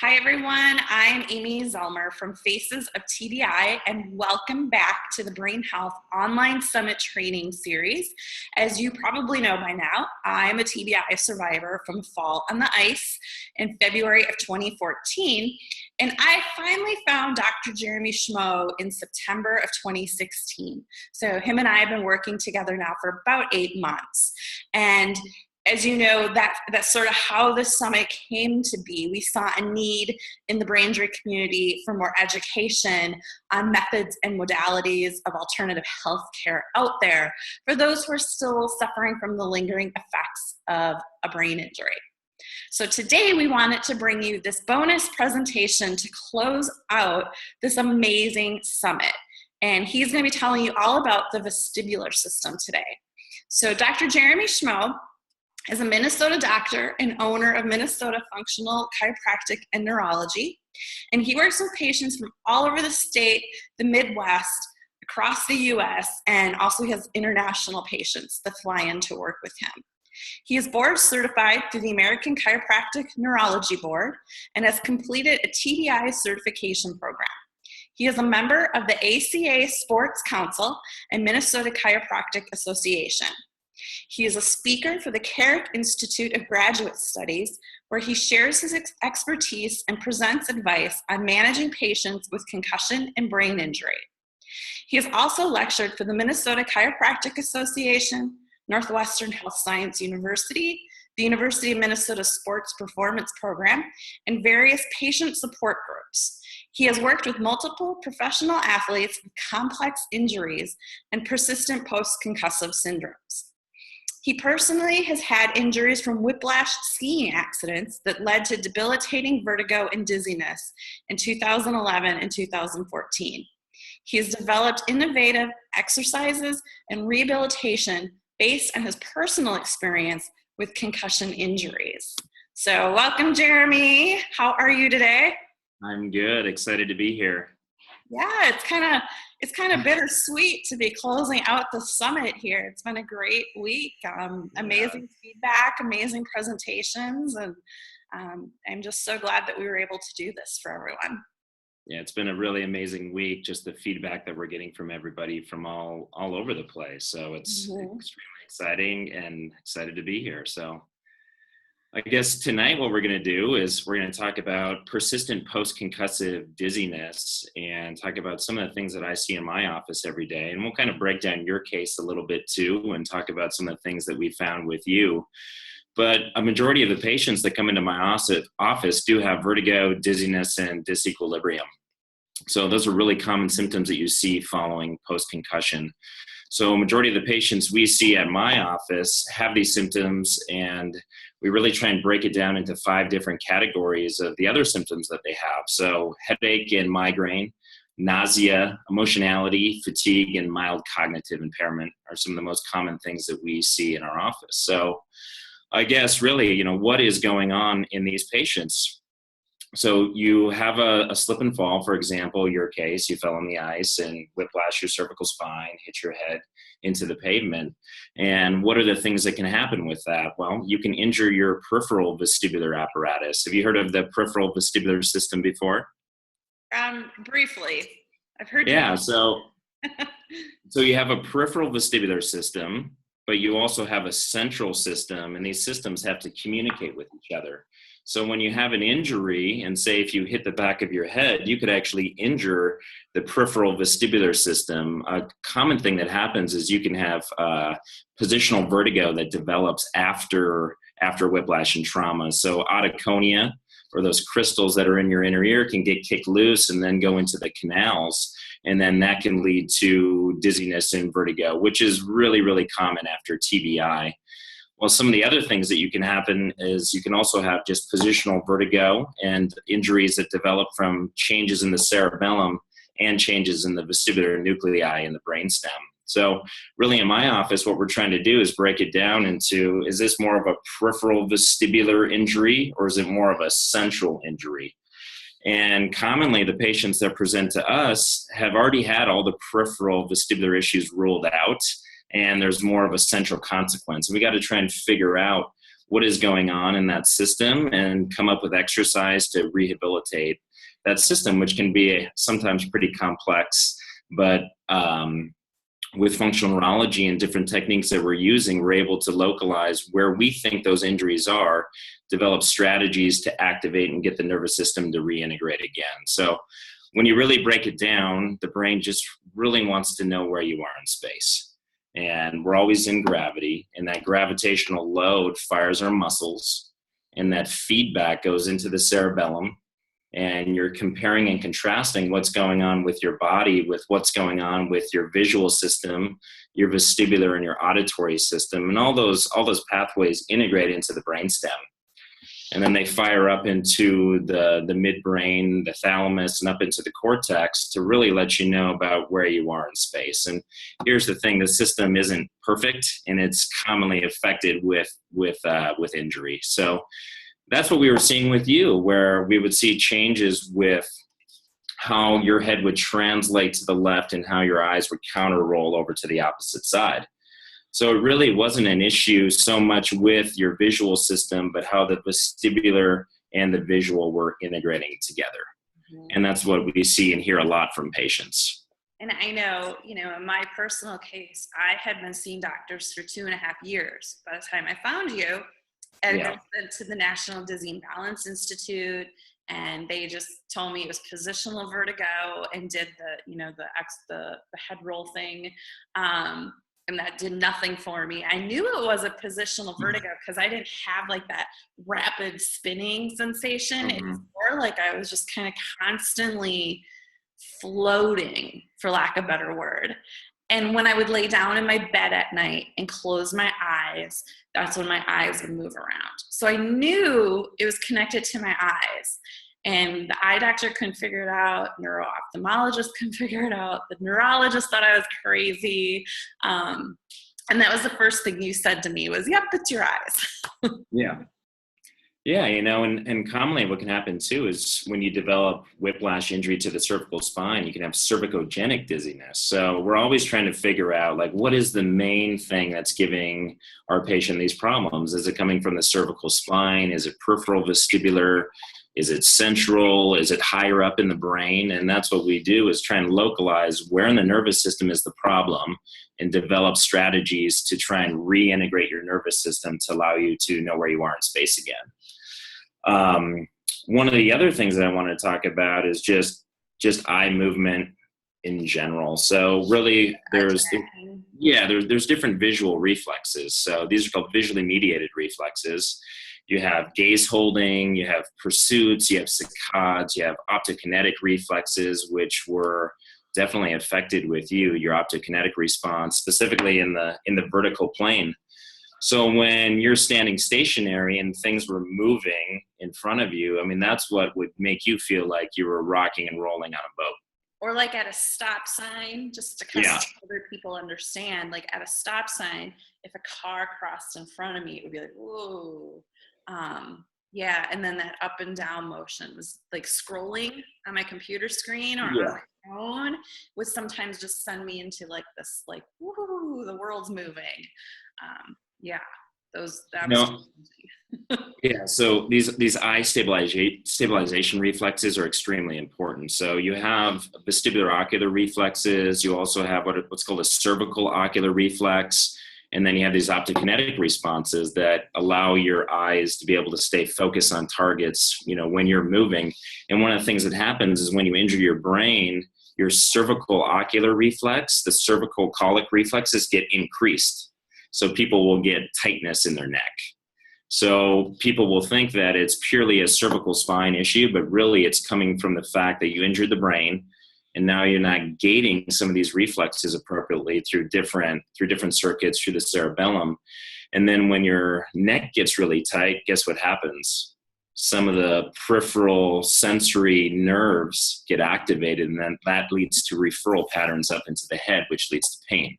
Hi, everyone. I'm Amy Zellmer from Faces of TBI, and welcome back to the Brain Health Online Summit Training Series. As you probably know by now, I'm a TBI survivor from Fall on the Ice in February of 2014, and I finally found Dr. Jeremy Schmoe in September of 2016. So him and I have been working together now for about 8 months. And as you know, that's sort of how the summit came to be. We saw a need in the brain injury community for more education on methods and modalities of alternative healthcare out there for those who are still suffering from the lingering effects of a brain injury. So today we wanted to bring you this bonus presentation to close out this amazing summit. And he's going to be telling you all about the vestibular system today. So Dr. Jeremy Schmoe is a Minnesota doctor and owner of Minnesota Functional Chiropractic and Neurology. And he works with patients from all over the state, the Midwest, across the US, and also he has international patients that fly in to work with him. He is board certified through the American Chiropractic Neurology Board and has completed a TBI certification program. He is a member of the ACA Sports Council and Minnesota Chiropractic Association. He is a speaker for the Carrick Institute of Graduate Studies, where he shares his expertise and presents advice on managing patients with concussion and brain injury. He has also lectured for the Minnesota Chiropractic Association, Northwestern Health Science University, the University of Minnesota Sports Performance Program, and various patient support groups. He has worked with multiple professional athletes with complex injuries and persistent post-concussive syndromes. He personally has had injuries from whiplash skiing accidents that led to debilitating vertigo and dizziness in 2011 and 2014. He has developed innovative exercises and rehabilitation based on his personal experience with concussion injuries. So welcome, Jeremy. How are you today? I'm good. Excited to be here. Yeah, it's kind of bittersweet to be closing out the summit here. It's been a great week. Amazing feedback, amazing presentations, and I'm just so glad that we were able to do this for everyone. Yeah, it's been a really amazing week, just the feedback that we're getting from everybody from all over the place. So it's extremely exciting and excited to be here. So I guess tonight what we're going to do is we're going to talk about persistent post-concussive dizziness and talk about some of the things that I see in my office every day. And we'll kind of break down your case a little bit too and talk about some of the things that we found with you. But a majority of the patients that come into my office do have vertigo, dizziness, and disequilibrium. So those are really common symptoms that you see following post-concussion. So a majority of the patients we see at my office have these symptoms, and we really try and break it down into 5 different categories of the other symptoms that they have. So headache and migraine, nausea, emotionality, fatigue, and mild cognitive impairment are some of the most common things that we see in our office. So I guess really, what is going on in these patients? So you have a slip and fall, for example, your case, you fell on the ice and whiplash your cervical spine, hit your head into the pavement. And what are the things that can happen with that? Well, you can injure your peripheral vestibular apparatus. Have you heard of the peripheral vestibular system before? Briefly. I've heard. Yeah, so you have a peripheral vestibular system, but you also have a central system, and these systems have to communicate with each other. So when you have an injury, and say if you hit the back of your head, you could actually injure the peripheral vestibular system. A common thing that happens is you can have positional vertigo that develops after whiplash and trauma. So otoconia, or those crystals that are in your inner ear, can get kicked loose and then go into the canals. And then that can lead to dizziness and vertigo, which is really, really common after TBI. Well, some of the other things that you can happen is you can also have just positional vertigo and injuries that develop from changes in the cerebellum and changes in the vestibular nuclei in the brainstem. So really in my office, what we're trying to do is break it down into, is this more of a peripheral vestibular injury or is it more of a central injury? And commonly the patients that present to us have already had all the peripheral vestibular issues ruled out, and there's more of a central consequence. And we got to try and figure out what is going on in that system and come up with exercise to rehabilitate that system, which can be sometimes pretty complex. But with functional neurology and different techniques that we're using, we're able to localize where we think those injuries are, develop strategies to activate and get the nervous system to reintegrate again. So when you really break it down, the brain just really wants to know where you are in space. And we're always in gravity, and that gravitational load fires our muscles, and that feedback goes into the cerebellum. And you're comparing and contrasting what's going on with your body with what's going on with your visual system, your vestibular and your auditory system, and all those pathways integrate into the brainstem. And then they fire up into the midbrain, the thalamus, and up into the cortex to really let you know about where you are in space. And here's the thing: the system isn't perfect, and it's commonly affected with injury. So that's what we were seeing with you, where we would see changes with how your head would translate to the left and how your eyes would counter roll over to the opposite side. So it really wasn't an issue so much with your visual system, but how the vestibular and the visual were integrating together. Mm-hmm. And that's what we see and hear a lot from patients. And I know, in my personal case, I had been seeing doctors for 2.5 years by the time I found you. And I went to the National Dizzy and Balance Institute, and they just told me it was positional vertigo, and did the head roll thing. And that did nothing for me. I knew it was a positional vertigo because I didn't have like that rapid spinning sensation. Mm-hmm. It's more like I was just kind of constantly floating, for lack of a better word. And when I would lay down in my bed at night and close my eyes, that's when my eyes would move around. So I knew it was connected to my eyes. And the eye doctor couldn't figure it out. Neuro-ophthalmologist couldn't figure it out. The neurologist thought I was crazy. And that was the first thing you said to me was, yep, it's your eyes. Yeah. Yeah, and commonly what can happen too is when you develop whiplash injury to the cervical spine, you can have cervicogenic dizziness. So we're always trying to figure out, like, what is the main thing that's giving our patient these problems? Is it coming from the cervical spine? Is it peripheral vestibular? Is it central? Is it higher up in the brain? And that's what we do, is try and localize where in the nervous system is the problem and develop strategies to try and reintegrate your nervous system to allow you to know where you are in space again. One of the other things that I want to talk about is just eye movement in general. So really there's different visual reflexes. So these are called visually mediated reflexes. You have gaze holding, you have pursuits, you have saccades, you have optokinetic reflexes, which were definitely affected with your optokinetic response, specifically in the vertical plane. So when you're standing stationary and things were moving in front of you, I mean, that's what would make you feel like you were rocking and rolling on a boat. Or like at a stop sign, just to kind of other people understand, like at a stop sign, if a car crossed in front of me, it would be like, whoa. And then that up and down motion was like scrolling on my computer screen or on my phone would sometimes just send me into like this, like, woo, the world's moving. So these eye stabilization reflexes are extremely important. So you have vestibular ocular reflexes. You also have what's called a cervical ocular reflex. And then you have these optokinetic responses that allow your eyes to be able to stay focused on targets, when you're moving. And one of the things that happens is when you injure your brain, your cervical ocular reflex, the cervical colic reflexes get increased. So people will get tightness in their neck. So people will think that it's purely a cervical spine issue, but really it's coming from the fact that you injured the brain, and now you're not gating some of these reflexes appropriately through different circuits through the cerebellum. And then when your neck gets really tight, guess what happens? Some of the peripheral sensory nerves get activated, and then that leads to referral patterns up into the head, which leads to pain.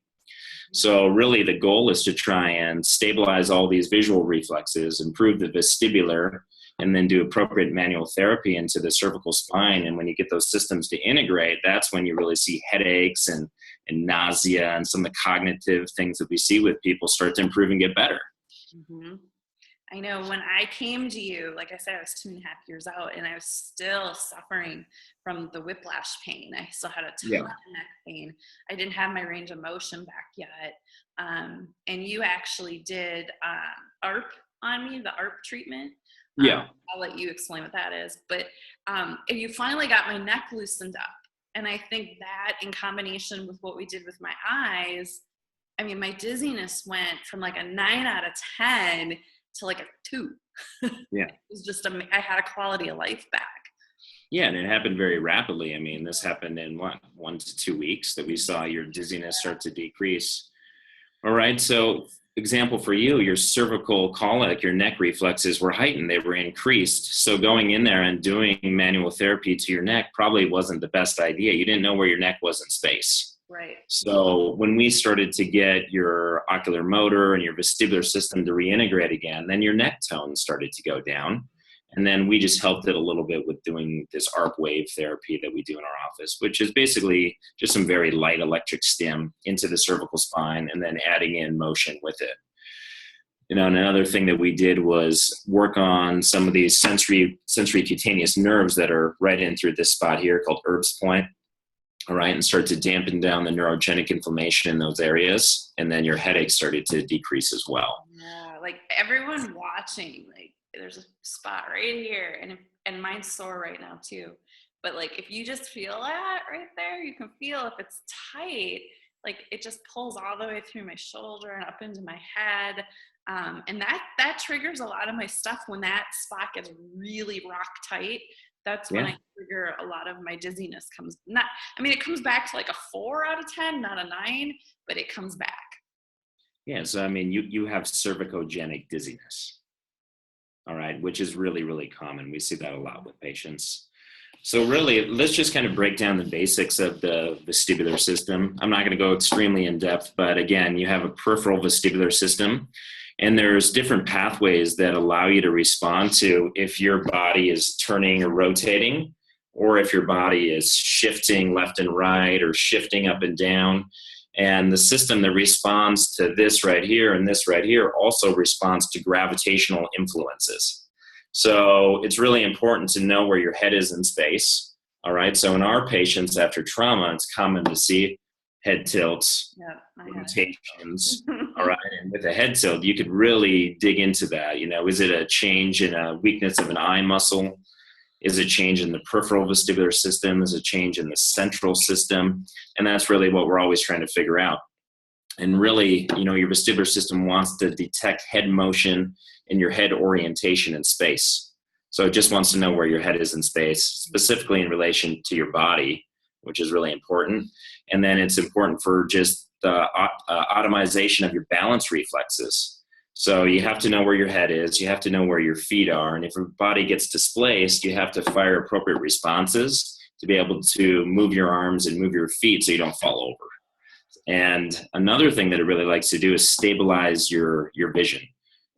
So really the goal is to try and stabilize all these visual reflexes, improve the vestibular, and then do appropriate manual therapy into the cervical spine. And when you get those systems to integrate, that's when you really see headaches and nausea and some of the cognitive things that we see with people start to improve and get better. Mm-hmm. I know when I came to you, like I said, I was 2.5 years out and I was still suffering from the whiplash pain. I still had a ton Yeah. of neck pain. I didn't have my range of motion back yet. And you actually did ARP on me, the ARP treatment. Yeah. I'll let you explain what that is. But you finally got my neck loosened up. And I think that in combination with what we did with my eyes, I mean, my dizziness went from like a 9 out of 10 to like a 2. Yeah. It was just, I had a quality of life back. Yeah, and it happened very rapidly. I mean, this happened in 1 to 2 weeks that we saw your dizziness start to decrease. All right, so example for you, your cervical colic, your neck reflexes were heightened, they were increased. So going in there and doing manual therapy to your neck probably wasn't the best idea. You didn't know where your neck was in space. Right. So when we started to get your ocular motor and your vestibular system to reintegrate again, then your neck tone started to go down. And then we just helped it a little bit with doing this ARP wave therapy that we do in our office, which is basically just some very light electric stim into the cervical spine and then adding in motion with it. You know, and another thing that we did was work on some of these sensory cutaneous nerves that are right in through this spot here called Erb's point. All right, and start to dampen down the neurogenic inflammation in those areas. And then your headache started to decrease as well. Yeah, like everyone watching, like there's a spot right here, and mine's sore right now too. But like if you just feel that right there, you can feel if it's tight, like it just pulls all the way through my shoulder and up into my head. And that triggers a lot of my stuff when that spot gets really rock tight. That's when I trigger a lot of my dizziness comes. It comes back to like a 4 out of 10, not a 9, but it comes back. Yeah, so I mean, you have cervicogenic dizziness, all right, which is really, really common. We see that a lot with patients. So really, let's just kind of break down the basics of the vestibular system. I'm not going to go extremely in depth, but again, you have a peripheral vestibular system. And there's different pathways that allow you to respond to if your body is turning or rotating, or if your body is shifting left and right or shifting up and down. And the system that responds to this right here and this right here also responds to gravitational influences. So it's really important to know where your head is in space. All right. So in our patients after trauma, it's common to see head tilts, rotations, all right, and with a head tilt, you could really dig into that. You know, is it a change in a weakness of an eye muscle? Is it a change in the peripheral vestibular system? Is it a change in the central system? And that's really what we're always trying to figure out. And really, you know, your vestibular system wants to detect head motion and your head orientation in space. So it just wants to know where your head is in space, specifically in relation to your body, which is really important. And then it's important for just the automation of your balance reflexes. So you have to know where your head is, you have to know where your feet are, and if your body gets displaced, you have to fire appropriate responses to be able to move your arms and move your feet so you don't fall over. And another thing that it really likes to do is stabilize your vision,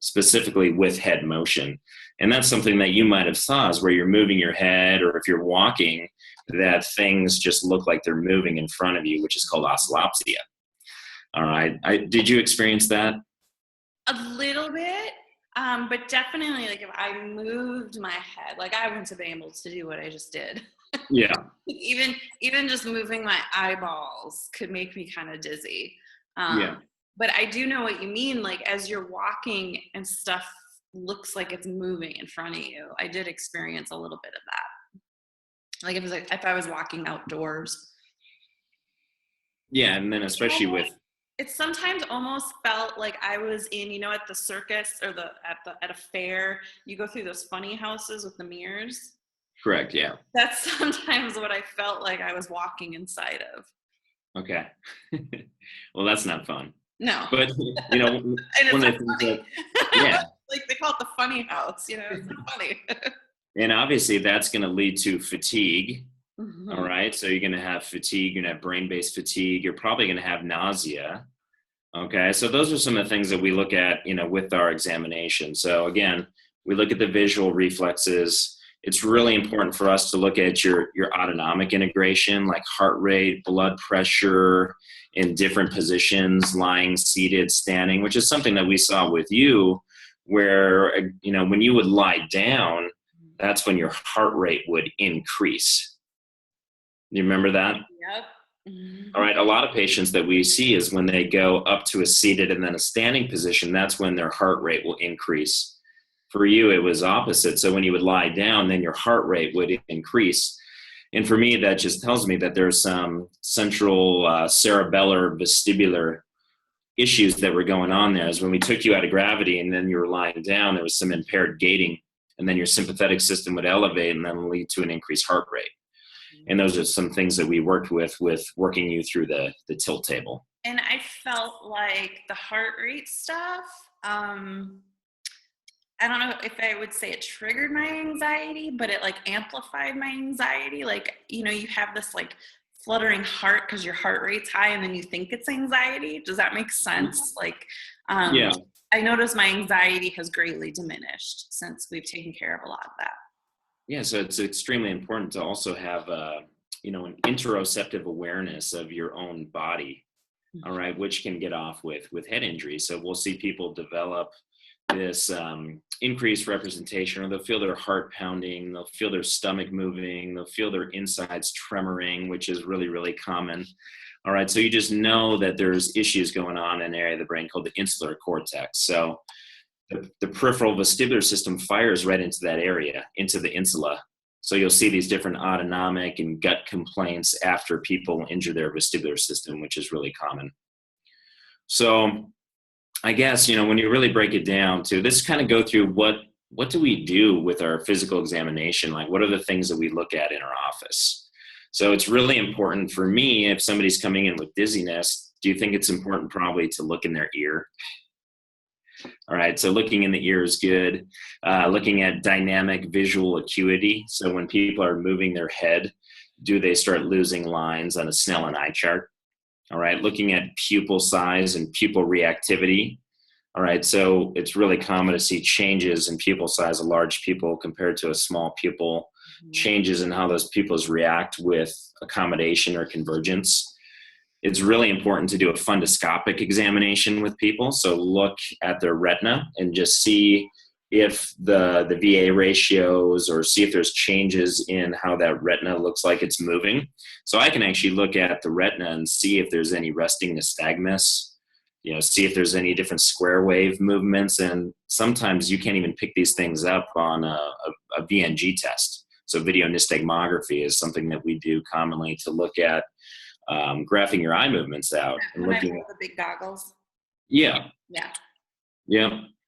specifically with head motion. And that's something that you might have saw is where you're moving your head, or if you're walking, that things just look like they're moving in front of you, which is called oscillopsia. All right. Did you experience that? A little bit, but definitely like if I moved my head, like I wouldn't have been able to do what I just did. Yeah. even just moving my eyeballs could make me kind of dizzy. But I do know what you mean. Like as you're walking and stuff looks like it's moving in front of you. I did experience a little bit of that. Like if I was walking outdoors. Yeah, and then especially with. It sometimes almost felt like I was in, you know, at the circus or at a fair, you go through those funny houses with the mirrors. Correct, yeah. That's sometimes what I felt like I was walking inside of. Okay. Well, that's not fun. No. But, you know, one of the things that, like they call it the funny house, you know, it's funny. And obviously that's going to lead to fatigue. Mm-hmm. All right. So you're going to have fatigue, you're going to have brain-based fatigue. You're probably going to have nausea. Okay. So those are some of the things that we look at, you know, with our examination. So again, we look at the visual reflexes. It's really important for us to look at your autonomic integration, like heart rate, blood pressure in different positions, lying, seated, standing, which is something that we saw with you where, when you would lie down, that's when your heart rate would increase. You remember that? Yep. All right. A lot of patients that we see is when they go up to a seated and then a standing position, that's when their heart rate will increase. For you, it was opposite. So when you would lie down, then your heart rate would increase. And for me, that just tells me that there's some central cerebellar vestibular issues that were going on there. As when we took you out of gravity and then you were lying down, there was some impaired gating, and then your sympathetic system would elevate and then lead to an increased heart rate. And those are some things that we worked with working you through the tilt table. And I felt like the heart rate stuff, I don't know if I would say it triggered my anxiety, but it like amplified my anxiety. Like, you have this like fluttering heart because your heart rate's high and then you think it's anxiety. Does that make sense? Like, yeah. I noticed my anxiety has greatly diminished since we've taken care of a lot of that. Yeah, so it's extremely important to also have, an interoceptive awareness of your own body, all right, which can get off with head injury. So we'll see people develop this increased representation, or they'll feel their heart pounding, they'll feel their stomach moving, they'll feel their insides tremoring, which is really, really common. All right, so you just know that there's issues going on in an area of the brain called the insular cortex. So the peripheral vestibular system fires right into that area, into the insula. So you'll see these different autonomic and gut complaints after people injure their vestibular system, which is really common. So I guess, when you really break it down to this, kind of go through what do we do with our physical examination? Like, what are the things that we look at in our office? So it's really important for me, if somebody's coming in with dizziness, do you think it's important probably to look in their ear? All right, so looking in the ear is good. Looking at dynamic visual acuity. So when people are moving their head, do they start losing lines on a Snellen eye chart? All right, looking at pupil size and pupil reactivity. All right, so it's really common to see changes in pupil size, a large pupil compared to a small pupil, changes in how those pupils react with accommodation or convergence. It's really important to do a fundoscopic examination with people. So look at their retina and just see if the VA ratios, or see if there's changes in how that retina looks like it's moving. So I can actually look at the retina and see if there's any resting nystagmus, see if there's any different square wave movements. And sometimes you can't even pick these things up on a VNG test. So video nystagmography is something that we do commonly to look at graphing your eye movements out. And looking at the big goggles. Yeah.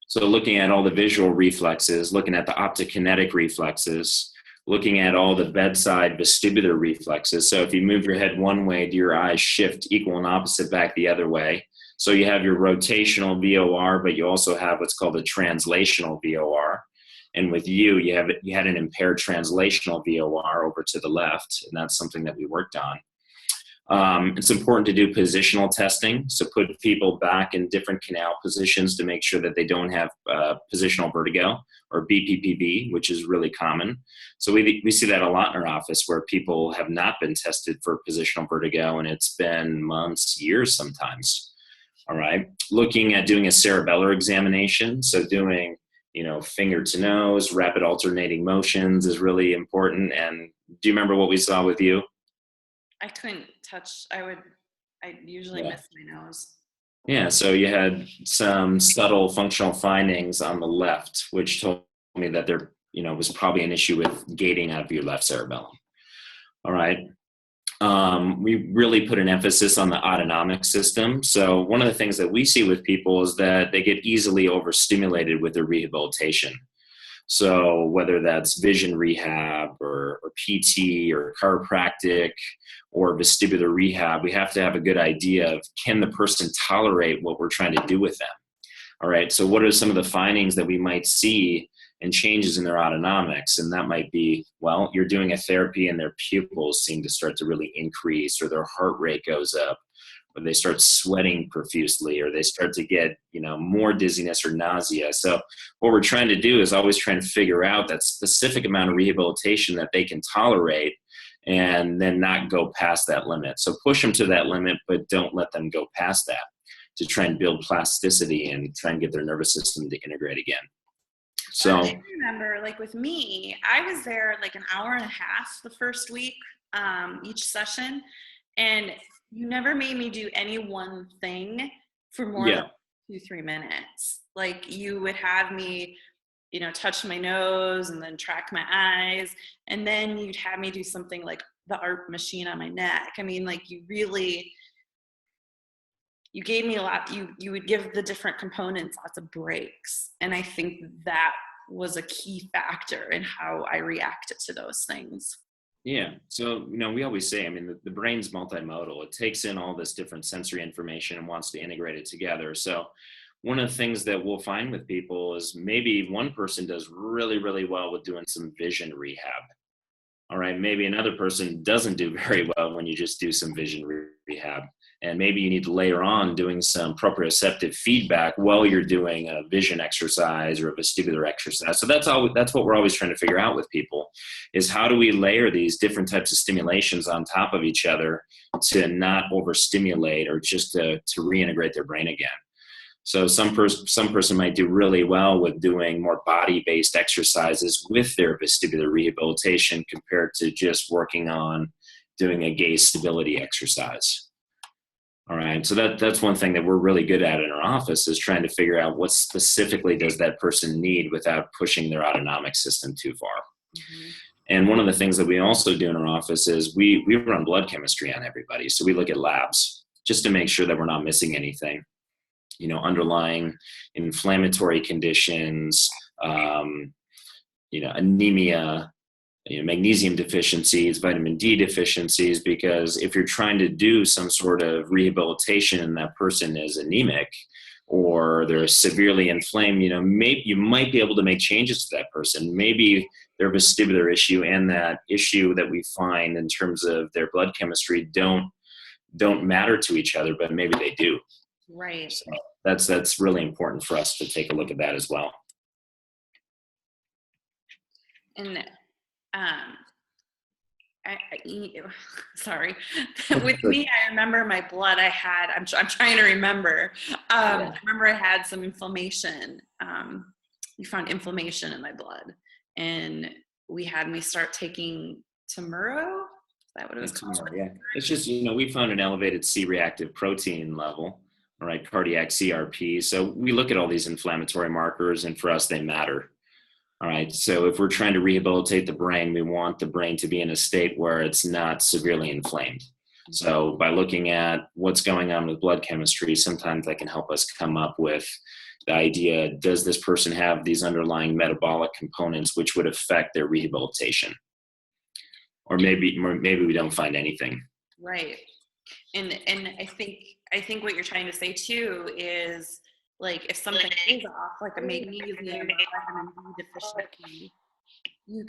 So looking at all the visual reflexes, looking at the optokinetic reflexes, looking at all the bedside vestibular reflexes. So if you move your head one way, do your eyes shift equal and opposite back the other way? So you have your rotational VOR, but you also have what's called a translational VOR. And with you had an impaired translational VOR over to the left, and that's something that we worked on. It's important to do positional testing. So put people back in different canal positions to make sure that they don't have positional vertigo, or BPPV, which is really common. So we see that a lot in our office, where people have not been tested for positional vertigo, and it's been months, years sometimes. All right. Looking at doing a cerebellar examination. So doing, finger to nose, rapid alternating motions is really important. And do you remember what we saw with you? I couldn't touch. I usually miss my nose. Yeah, so you had some subtle functional findings on the left, which told me that there, was probably an issue with gating out of your left cerebellum. All right. We really put an emphasis on the autonomic system. So one of the things that we see with people is that they get easily overstimulated with their rehabilitation. So whether that's vision rehab or PT or chiropractic or vestibular rehab, we have to have a good idea of, can the person tolerate what we're trying to do with them? All right, so what are some of the findings that we might see and changes in their autonomics? And that might be, well, you're doing a therapy and their pupils seem to start to really increase, or their heart rate goes up, or they start sweating profusely, or they start to get, more dizziness or nausea. So what we're trying to do is always trying to figure out that specific amount of rehabilitation that they can tolerate, and then not go past that limit. So push them to that limit, but don't let them go past that, to try and build plasticity and try and get their nervous system to integrate again. Well, So I remember, like with me, I was there like an hour and a half the first week, each session, and you never made me do any one thing for more than yeah, 2-3 minutes. Like you would have me, touch my nose and then track my eyes, and then you'd have me do something like the art machine on my neck. I mean, like you gave me a lot. You would give the different components lots of breaks, and I think that was a key factor in how I reacted to those things. yeah. So, we always say, I mean, the brain's multimodal. It takes in all this different sensory information and wants to integrate it together. So, one of the things that we'll find with people is maybe one person does really, really well with doing some vision rehab. All right, maybe another person doesn't do very well when you just do some vision rehab. And maybe you need to layer on doing some proprioceptive feedback while you're doing a vision exercise or a vestibular exercise. So that's what we're always trying to figure out with people is how do we layer these different types of stimulations on top of each other to not overstimulate or just to reintegrate their brain again. So some person might do really well with doing more body-based exercises with their vestibular rehabilitation compared to just working on doing a gaze stability exercise. All right, so that's one thing that we're really good at in our office is trying to figure out what specifically does that person need without pushing their autonomic system too far. Mm-hmm. And one of the things that we also do in our office is we run blood chemistry on everybody. So we look at labs just to make sure that we're not missing anything. Underlying inflammatory conditions, anemia, magnesium deficiencies, vitamin D deficiencies, because if you're trying to do some sort of rehabilitation and that person is anemic or they're severely inflamed, maybe you might be able to make changes to that person. Maybe their vestibular issue and that issue that we find in terms of their blood chemistry don't matter to each other, but maybe they do. Right. So that's really important for us to take a look at that as well. And sorry, with me, I remember my blood. I'm trying to remember. I remember I had some inflammation. You found inflammation in my blood, and we had me start taking Temuro. Is that what it was called? Yeah, it's just we found an elevated C-reactive protein level, all right, cardiac CRP. So we look at all these inflammatory markers, and for us, they matter. All right, so if we're trying to rehabilitate the brain, we want the brain to be in a state where it's not severely inflamed. So by looking at what's going on with blood chemistry, sometimes that can help us come up with the idea, does this person have these underlying metabolic components which would affect their rehabilitation? Or maybe we don't find anything. Right. And I think what you're trying to say too is, like, if something is off, like a magnesium or vitamin D deficiency, you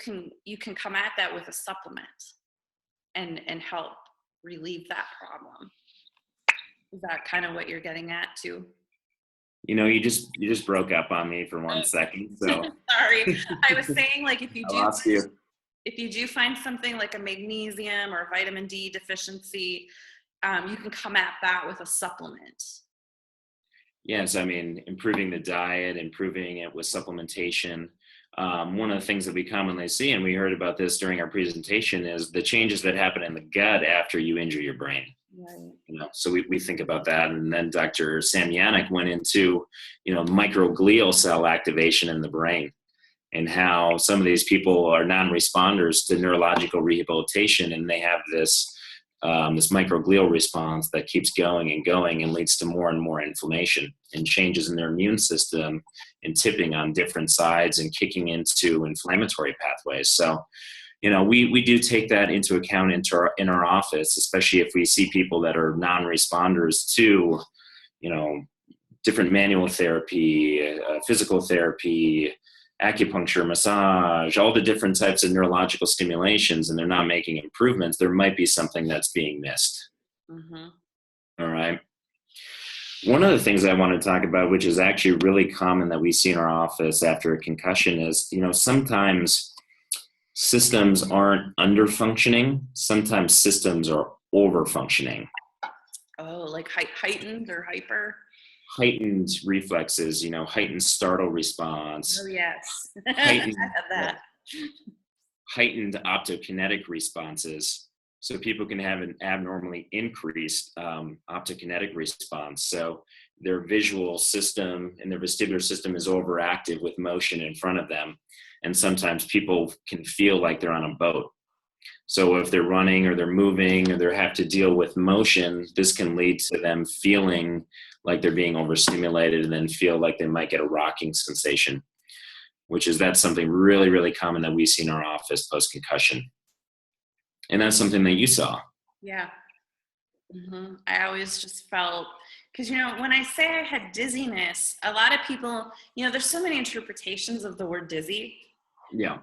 can come at that with a supplement and help relieve that problem. Is that kind of what you're getting at too? You just broke up on me for 1 second. So sorry. I was saying, like, if you do find something like a magnesium or vitamin D deficiency, you can come at that with a supplement. Yes, I mean, improving the diet, improving it with supplementation. One of the things that we commonly see, and we heard about this during our presentation, is the changes that happen in the gut after you injure your brain. Right. So we think about that. And then Dr. Sam Yannick went into, microglial cell activation in the brain and how some of these people are non-responders to neurological rehabilitation, and they have this microglial response that keeps going and going and leads to more and more inflammation and changes in their immune system and tipping on different sides and kicking into inflammatory pathways. So, we do take that into account in our office, especially if we see people that are non-responders to, different manual therapy, physical therapy, acupuncture, massage, all the different types of neurological stimulations, and they're not making improvements, there might be something that's being missed. Mm-hmm. All right. One of the things I want to talk about, which is actually really common that we see in our office after a concussion, is, sometimes systems aren't under functioning. Sometimes systems are over functioning. Oh, like heightened or hyper? heightened reflexes, heightened startle Oh, response, yes. I heightened, had that. heightened optokinetic responses. So people can have an abnormally increased optokinetic response. So their visual system and their vestibular system is overactive with motion in front of them. And sometimes people can feel like they're on a boat. So if they're running or they're moving or they have to deal with motion, this can lead to them feeling like they're being overstimulated and then feel like they might get a rocking sensation, that's something really, really common that we see in our office post-concussion. And that's something that you saw. Yeah. I always just felt, because, when I say I had dizziness, a lot of people, there's so many interpretations of the word dizzy. Yeah.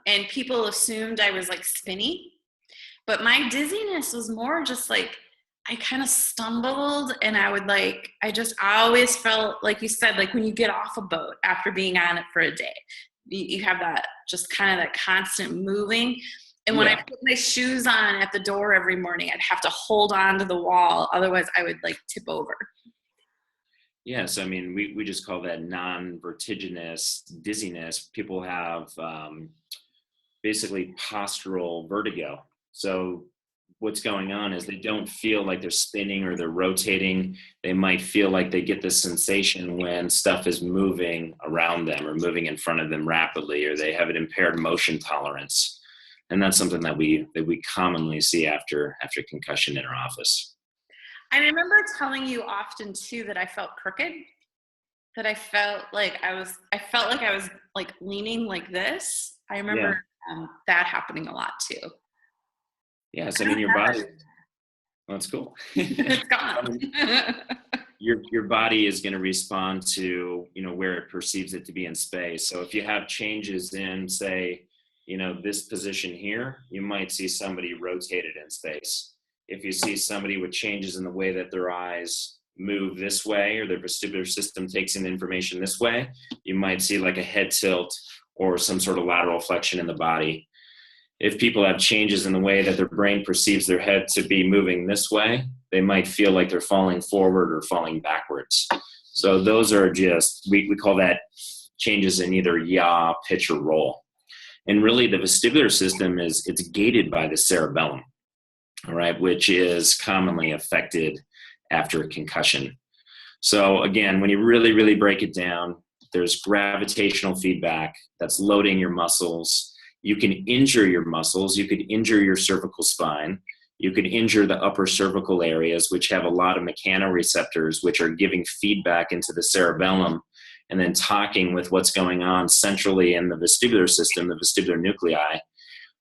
And people assumed I was like spinny, but my dizziness was more just like, I kind of stumbled and I always felt, like you said, like when you get off a boat after being on it for a day, you have that just kind of that constant moving. And when I put my shoes on at the door every morning, I'd have to hold on to the wall. Otherwise I would like tip over. Yes, I mean, we just call that non-vertiginous dizziness. People have basically postural vertigo. So what's going on is they don't feel like they're spinning or they're rotating. They might feel like they get this sensation when stuff is moving around them or moving in front of them rapidly, or they have an impaired motion tolerance. And that's something that we commonly see after concussion in our office. I remember telling you often too that I felt crooked, that I felt like I was like leaning like this. I remember that happening a lot too. Yes, I mean your body. That's cool. It's gone. Your body is going to respond to where it perceives it to be in space. So if you have changes in, say, this position here, you might see somebody rotated in space. If you see somebody with changes in the way that their eyes move this way or their vestibular system takes in information this way, you might see like a head tilt or some sort of lateral flexion in the body. If people have changes in the way that their brain perceives their head to be moving this way, they might feel like they're falling forward or falling backwards. So those are just, we call that changes in either yaw, pitch, or roll. And really the vestibular system it's gated by the cerebellum. All right, which is commonly affected after a concussion. So again, when you really, really break it down, there's gravitational feedback that's loading your muscles. You can injure your muscles. You could injure your cervical spine. You could injure the upper cervical areas, which have a lot of mechanoreceptors, which are giving feedback into the cerebellum and then talking with what's going on centrally in the vestibular system, the vestibular nuclei,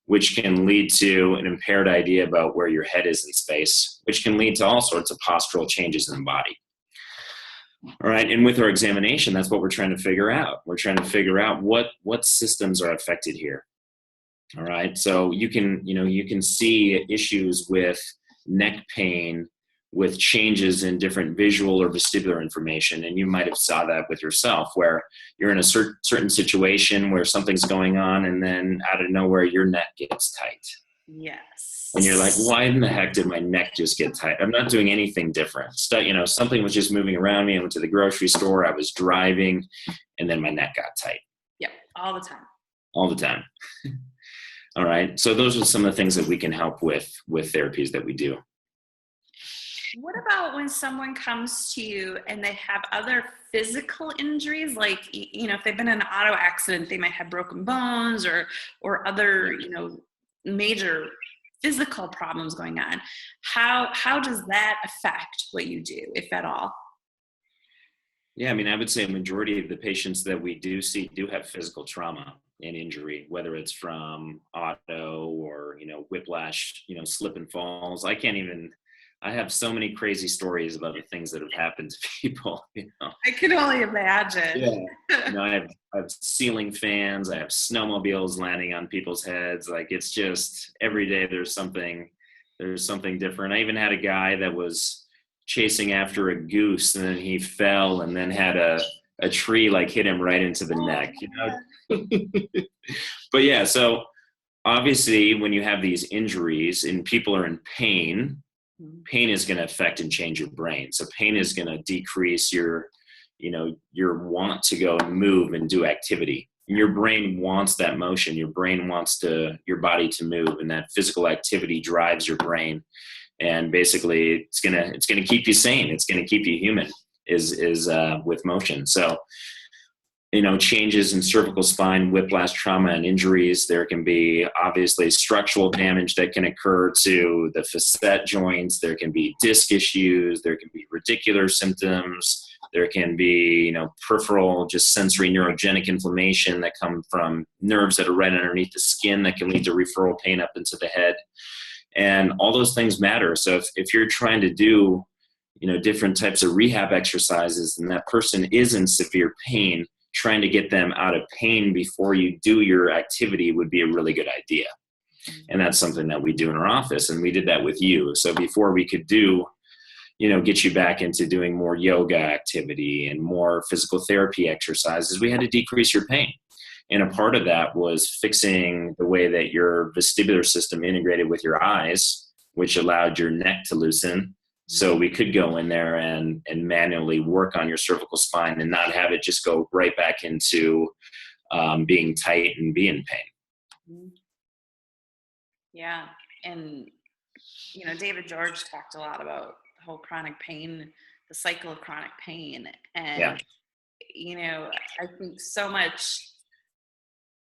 which can lead to an impaired idea about where your head is in space, which can lead to all sorts of postural changes in the body. All right, and with our examination, that's what we're trying to figure out. We're trying to figure out what systems are affected here. All right, so you can see issues with neck pain, with changes in different visual or vestibular information, and you might have saw that with yourself, where you're in a certain situation where something's going on, and then out of nowhere your neck gets tight. Yes. And you're like, why in the heck did my neck just get tight? I'm not doing anything different. Something was just moving around me. I went to the grocery store, I was driving, and then my neck got tight. Yep, all the time. All the time. All right, so those are some of the things that we can help with therapies that we do. What about when someone comes to you and they have other physical injuries, like, if they've been in an auto accident, they might have broken bones or other, major physical problems going on. How does that affect what you do, if at all? Yeah, I mean, I would say a majority of the patients that we do see do have physical trauma and injury, whether it's from auto or, whiplash, slip and falls. I have so many crazy stories about the things that have happened to people. I can only imagine. Yeah. I have ceiling fans. I have snowmobiles landing on people's heads. Like, it's just every day there's something different. I even had a guy that was chasing after a goose, and then he fell and then had a tree like hit him right into the neck. But yeah, so obviously when you have these injuries and people are in pain, pain is going to affect and change your brain. So pain is going to decrease your want to go and move and do activity. And your brain wants that motion. Your brain wants your body to move, and that physical activity drives your brain. And basically it's gonna keep you sane. It's gonna keep you human with motion. So, changes in cervical spine, whiplash, trauma, and injuries. There can be obviously structural damage that can occur to the facet joints. There can be disc issues. There can be radicular symptoms. There can be, peripheral, just sensory neurogenic inflammation that come from nerves that are right underneath the skin that can lead to referral pain up into the head. And all those things matter. So if you're trying to do, different types of rehab exercises and that person is in severe pain, trying to get them out of pain before you do your activity would be a really good idea. And that's something that we do in our office. And we did that with you. So before we could get you back into doing more yoga activity and more physical therapy exercises, we had to decrease your pain. And a part of that was fixing the way that your vestibular system integrated with your eyes, which allowed your neck to loosen. So we could go in there and manually work on your cervical spine and not have it just go right back into being tight and be in pain. Yeah. And, David George talked a lot about the whole chronic pain, the cycle of chronic pain. And, I think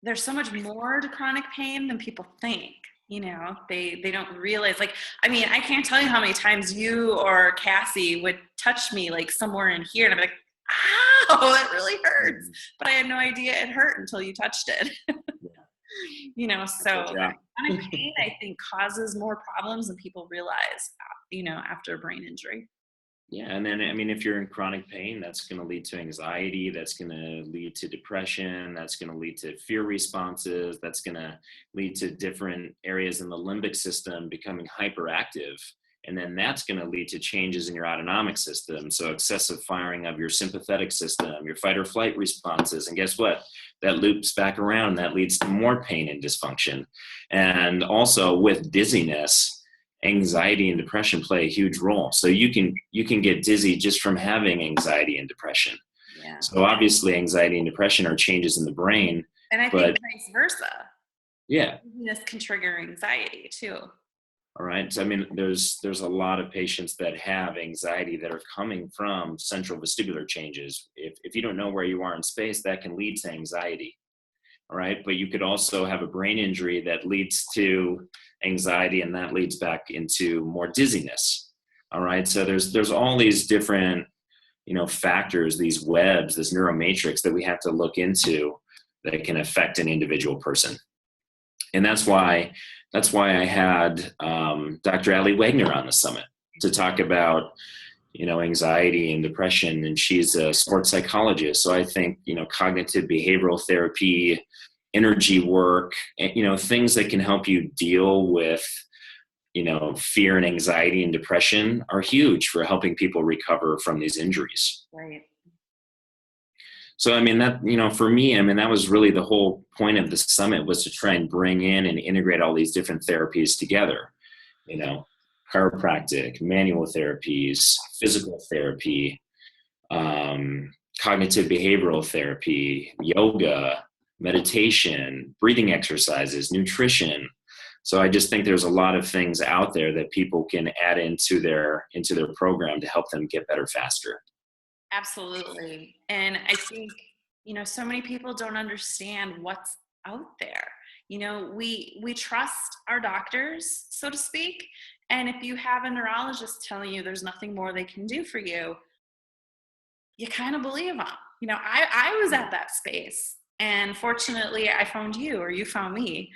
there's so much more to chronic pain than people think. They don't realize, I can't tell you how many times you or Cassie would touch me like somewhere in here and I'm like, ow, that really hurts. But I had no idea it hurt until you touched it. So chronic pain, I think, causes more problems than people realize, after a brain injury. Yeah. And then, if you're in chronic pain, that's going to lead to anxiety. That's going to lead to depression. That's going to lead to fear responses. That's going to lead to different areas in the limbic system becoming hyperactive. And then that's going to lead to changes in your autonomic system. So excessive firing of your sympathetic system, your fight or flight responses. And guess what? That loops back around. That leads to more pain and dysfunction. And also with dizziness, anxiety and depression play a huge role. So you can get dizzy just from having anxiety and depression. Yeah. So obviously anxiety and depression are changes in the brain. And I think vice versa. Yeah. Dizziness can trigger anxiety too. All right. So, there's a lot of patients that have anxiety that are coming from central vestibular changes. If you don't know where you are in space, that can lead to anxiety. All right. But you could also have a brain injury that leads to anxiety, and that leads back into more dizziness. All right. So there's all these different, factors, these webs, this neuromatrix that we have to look into that can affect an individual person. And that's why I had Dr. Ali Wagner on the summit to talk about, anxiety and depression. And she's a sports psychologist. So I think, cognitive behavioral therapy, energy work, things that can help you deal with, fear and anxiety and depression are huge for helping people recover from these injuries. Right. So, that, for me, that was really the whole point of the summit, was to try and bring in and integrate all these different therapies together, chiropractic, manual therapies, physical therapy, cognitive behavioral therapy, yoga, meditation, breathing exercises, nutrition. So I just think there's a lot of things out there that people can add into their program to help them get better faster. Absolutely. And I think, so many people don't understand what's out there. We trust our doctors, so to speak. And if you have a neurologist telling you there's nothing more they can do for you, you kind of believe them. I was at that space, and fortunately I found you, or you found me.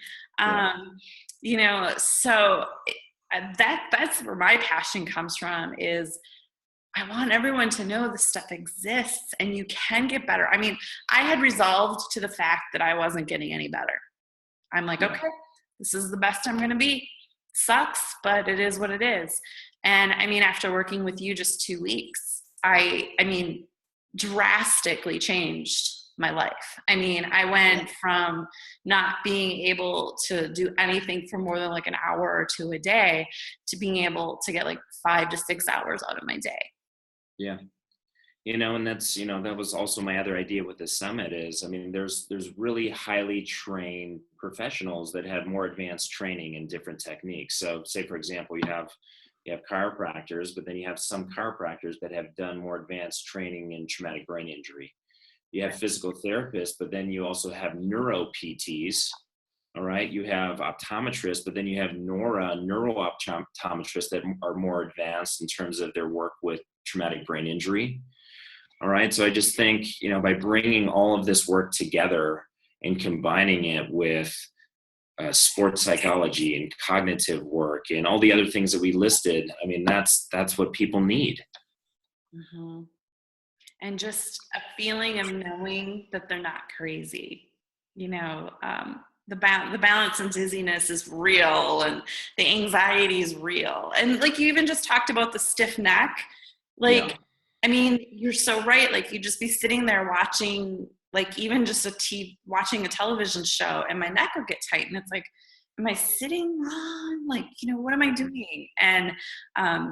So that's where my passion comes from, is I want everyone to know this stuff exists and you can get better. I had resolved to the fact that I wasn't getting any better. I'm like, okay, this is the best I'm going to be. Sucks, but it is what it is. And after working with you just 2 weeks, I drastically changed my life. I mean, I went from not being able to do anything for more than like an hour or two a day to being able to get like 5 to 6 hours out of my day. Yeah. And that's, that was also my other idea with the summit is, I mean, there's really highly trained professionals that have more advanced training in different techniques. So say, for example, you have chiropractors, but then you have some chiropractors that have done more advanced training in traumatic brain injury. You have physical therapists, but then you also have neuro PTs. All right. You have optometrists, but then you have neuro optometrists that are more advanced in terms of their work with traumatic brain injury. All right. So I just think, by bringing all of this work together and combining it with sports psychology and cognitive work and all the other things that we listed, I mean, that's what people need. Mm-hmm. And just a feeling of knowing that they're not crazy. The balance and dizziness is real, and the anxiety is real. And like you even just talked about the stiff neck, like, yeah. I mean, you're so right. Like you just be sitting there watching, like even just watching a television show, and my neck would get tight, and it's like, am I sitting wrong? Like, what am I doing? And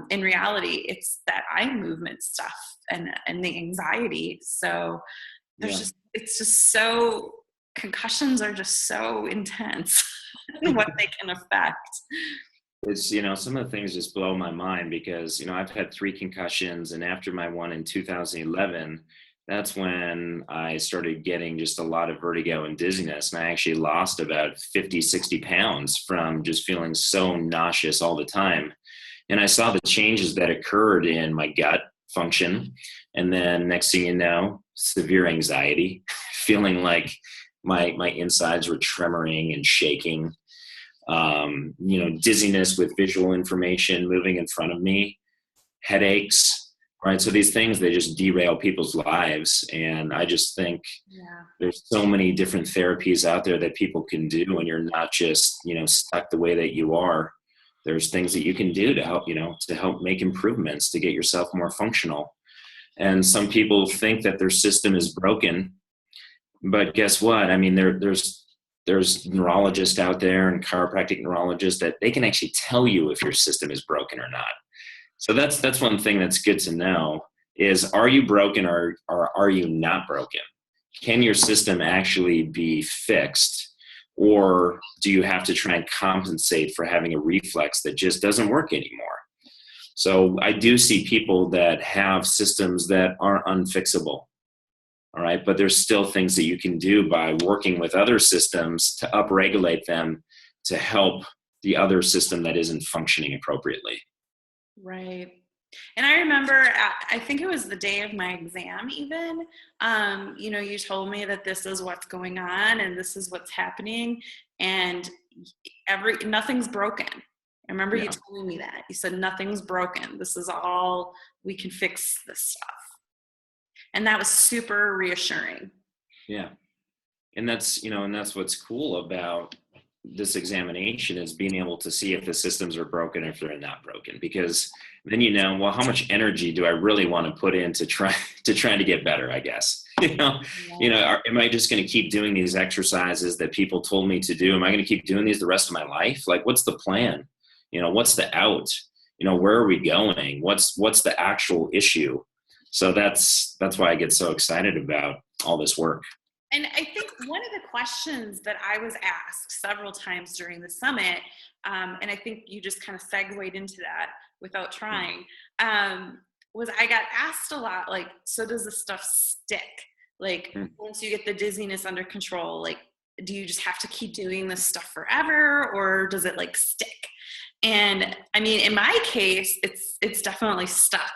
in reality, it's that eye movement stuff and the anxiety. So it's just so, concussions are just so intense and what they can affect. It's, some of the things just blow my mind because, I've had 3 concussions, and after my one in 2011, that's when I started getting just a lot of vertigo and dizziness. And I actually lost about 50, 60 pounds from just feeling so nauseous all the time. And I saw the changes that occurred in my gut function. And then next thing you know, severe anxiety, feeling like my insides were tremoring and shaking. Dizziness with visual information moving in front of me, headaches, right? So these things, they just derail people's lives. And I just think there's so many different therapies out there that people can do, and you're not just, stuck the way that you are. There's things that you can do to help, to help make improvements, to get yourself more functional. And some people think that their system is broken, but guess what? I mean, there's neurologists out there and chiropractic neurologists that they can actually tell you if your system is broken or not. So that's one thing that's good to know is, are you broken or are you not broken? Can your system actually be fixed, or do you have to try and compensate for having a reflex that just doesn't work anymore? So I do see people that have systems that are unfixable. All right. But there's still things that you can do by working with other systems to upregulate them to help the other system that isn't functioning appropriately. Right. And I remember, I think it was the day of my exam even, you told me that this is what's going on and this is what's happening, and nothing's broken. I remember you telling me that. You said nothing's broken. This is all, we can fix this stuff. And that was super reassuring. Yeah. And that's what's cool about this examination is being able to see if the systems are broken or if they're not broken, because then well, how much energy do I really want to put into trying to get better, I guess. Am I just going to keep doing these exercises that people told me to do? Am I going to keep doing these the rest of my life? Like, what's the plan? What's the out? Where are we going? What's the actual issue? So that's why I get so excited about all this work. And I think one of the questions that I was asked several times during the summit, and I think you just kind of segued into that without trying, was I got asked a lot, like, so does this stuff stick? Like, once you get the dizziness under control, like, do you just have to keep doing this stuff forever, or does it like stick? And I mean, in my case, it's definitely stuck.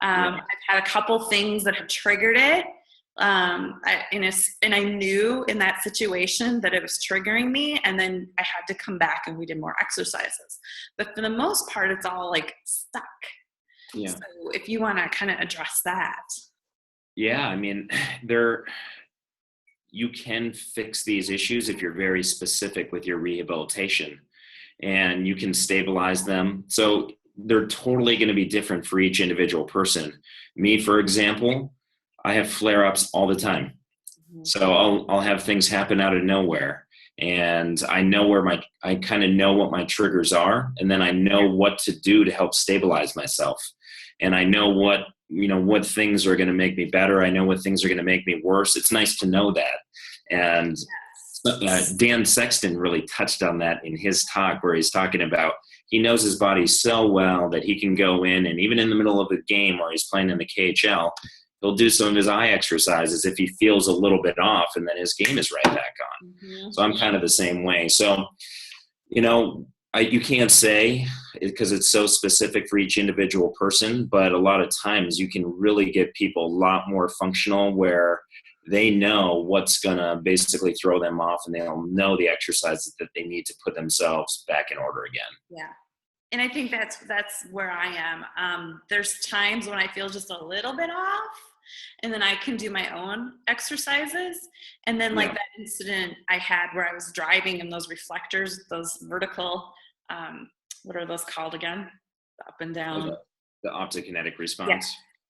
I've had a couple things that have triggered it. And I knew in that situation that it was triggering me, and then I had to come back and we did more exercises. But for the most part, it's all like stuck. Yeah. So if you want to kind of address that. Yeah, I mean, you can fix these issues if you're very specific with your rehabilitation, and you can stabilize them. So they're totally going to be different for each individual person. Me, for example, I have flare-ups all the time. So I'll have things happen out of nowhere. And I kind of know what my triggers are. And then I know what to do to help stabilize myself. And I know what things are going to make me better. I know what things are going to make me worse. It's nice to know that. And Dan Sexton really touched on that in his talk, where he's talking about he knows his body so well that he can go in, and even in the middle of a game where he's playing in the KHL, he'll do some of his eye exercises if he feels a little bit off, and then his game is right back on. So I'm kind of the same way. So, you can't say, because it's so specific for each individual person, but a lot of times you can really get people a lot more functional, where they know what's going to basically throw them off, and they'll know the exercises that they need to put themselves back in order again. Yeah. And I think that's where I am. There's times when I feel just a little bit off, and then I can do my own exercises. And then like that incident I had where I was driving, and those reflectors, those vertical, what are those called again? The up and down. The optokinetic response.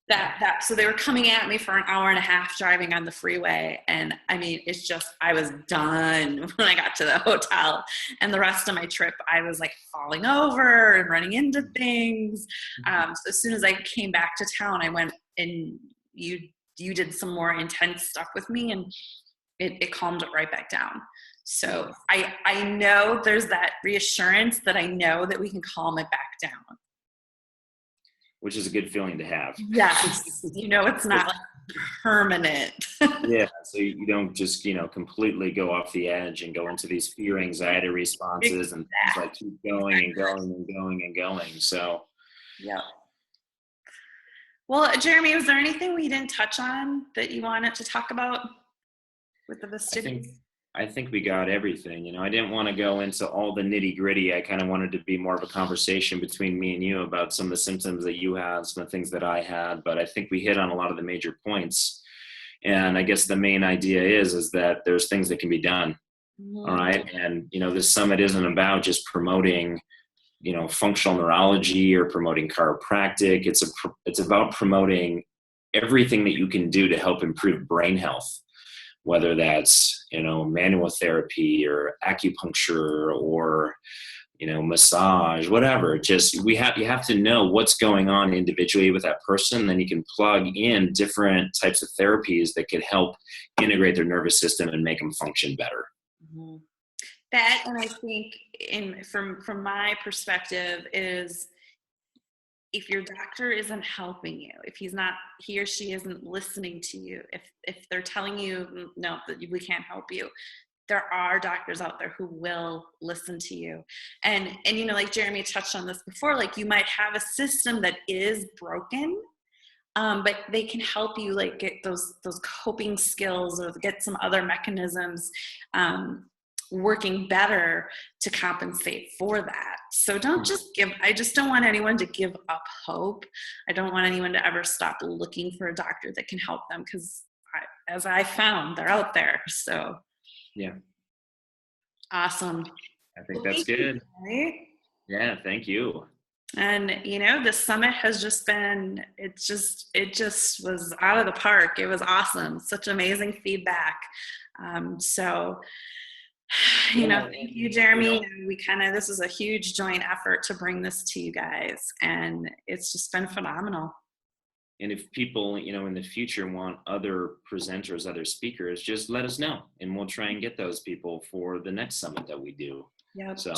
Yeah. So they were coming at me for an hour and a half driving on the freeway. And I mean, it's just, I was done when I got to the hotel. And the rest of my trip, I was like falling over and running into things. So as soon as I came back to town, I went, and you did some more intense stuff with me, and it calmed it right back down. So I know there's that reassurance that I know that we can calm it back down. Which is a good feeling to have. Yes. It's not like permanent. Yeah. So you don't just, completely go off the edge and go into these fear anxiety responses and things like keep going and going and going and going. So. Yeah. Well, Jeremy, was there anything we didn't touch on that you wanted to talk about with the vestibular? I think we got everything. I didn't want to go into all the nitty gritty. I kind of wanted to be more of a conversation between me and you about some of the symptoms that you had, some of the things that I had, but I think we hit on a lot of the major points. And I guess the main idea is that there's things that can be done. All right. And, this summit isn't about just promoting, functional neurology or promoting chiropractic. It's about promoting everything that you can do to help improve brain health, whether that's, manual therapy or acupuncture or, massage, whatever. Just you have to know what's going on individually with that person. Then you can plug in different types of therapies that could help integrate their nervous system and make them function better. That, and I think from my perspective, is if your doctor isn't helping you, if he or she isn't listening to you, if they're telling you, no, that we can't help you, there are doctors out there who will listen to you. And like Jeremy touched on this before, like you might have a system that is broken, but they can help you like get those coping skills or get some other mechanisms working better to compensate for that. So I just don't want anyone to give up hope. I don't want anyone to ever stop looking for a doctor that can help them, because as I found, they're out there. So yeah. Awesome. I think that's good. Yeah, thank you. And the summit has just been, it just was out of the park. It was awesome. Such amazing feedback. Thank you, Jeremy. This is a huge joint effort to bring this to you guys, and it's just been phenomenal. And if people, in the future want other presenters, other speakers, just let us know, and we'll try and get those people for the next summit that we do. Yep. So.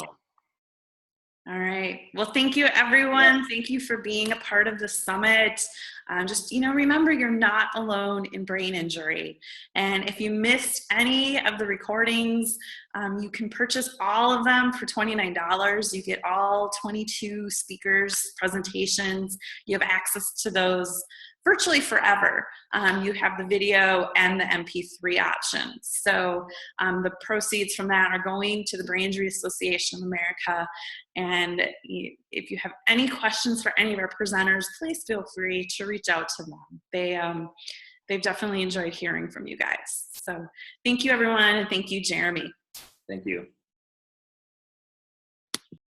All right. Well, thank you, everyone. Yeah. Thank you for being a part of the summit. Remember, you're not alone in brain injury. And if you missed any of the recordings, you can purchase all of them for $29. You get all 22 speakers' presentations. You have access to those virtually forever. You have the video and the MP3 options. So the proceeds from that are going to the Brain Injury Association of America. And if you have any questions for any of our presenters, please feel free to reach out to them. They've definitely enjoyed hearing from you guys. So thank you, everyone, and thank you, Jeremy. Thank you.